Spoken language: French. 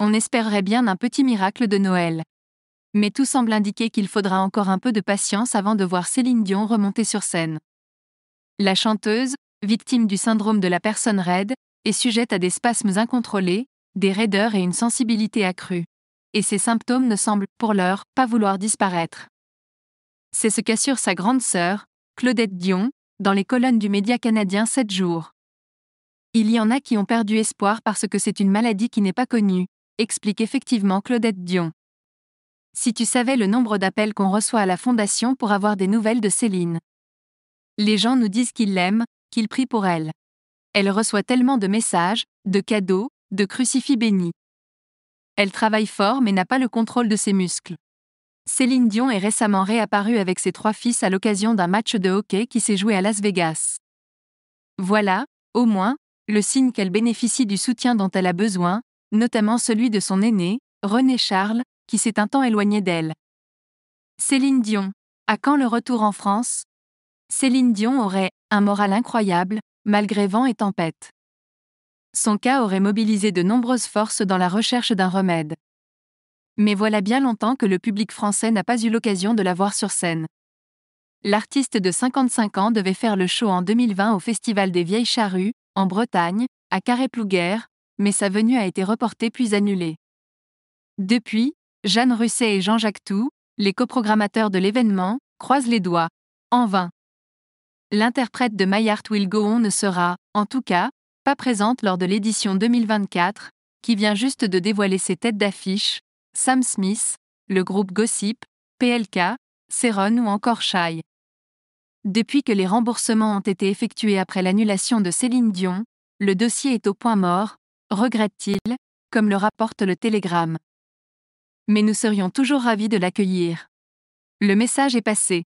On espérerait bien un petit miracle de Noël. Mais tout semble indiquer qu'il faudra encore un peu de patience avant de voir Céline Dion remonter sur scène. La chanteuse, victime du syndrome de la personne raide, est sujette à des spasmes incontrôlés, des raideurs et une sensibilité accrue. Et ces symptômes ne semblent, pour l'heure, pas vouloir disparaître. C'est ce qu'assure sa grande sœur, Claudette Dion, dans les colonnes du média canadien 7 jours. Il y en a qui ont perdu espoir parce que c'est une maladie qui n'est pas connue, explique effectivement Claudette Dion. Si tu savais le nombre d'appels qu'on reçoit à la Fondation pour avoir des nouvelles de Céline. Les gens nous disent qu'ils l'aiment, qu'ils prient pour elle. Elle reçoit tellement de messages, de cadeaux, de crucifix bénis. Elle travaille fort mais n'a pas le contrôle de ses muscles. Céline Dion est récemment réapparue avec ses 3 fils à l'occasion d'un match de hockey qui s'est joué à Las Vegas. Voilà, au moins, le signe qu'elle bénéficie du soutien dont elle a besoin, notamment celui de son aîné, René Charles, qui s'est un temps éloigné d'elle. Céline Dion. À quand le retour en France ? Céline Dion aurait un moral incroyable, malgré vent et tempête. Son cas aurait mobilisé de nombreuses forces dans la recherche d'un remède. Mais voilà bien longtemps que le public français n'a pas eu l'occasion de la voir sur scène. L'artiste de 55 ans devait faire le show en 2020 au Festival des Vieilles Charrues, en Bretagne, à Carhaix-Plouguer, mais sa venue a été reportée puis annulée. Depuis, Jeanne Russet et Jean-Jacques Tout, les coprogrammateurs de l'événement, croisent les doigts. En vain. L'interprète de My Heart Will Go On ne sera, en tout cas, pas présente lors de l'édition 2024, qui vient juste de dévoiler ses têtes d'affiche, Sam Smith, le groupe Gossip, PLK, Céron ou encore Shai. Depuis que les remboursements ont été effectués après l'annulation de Céline Dion, le dossier est au point mort, regrette-t-il, comme le rapporte le Télégramme. Mais nous serions toujours ravis de l'accueillir. Le message est passé.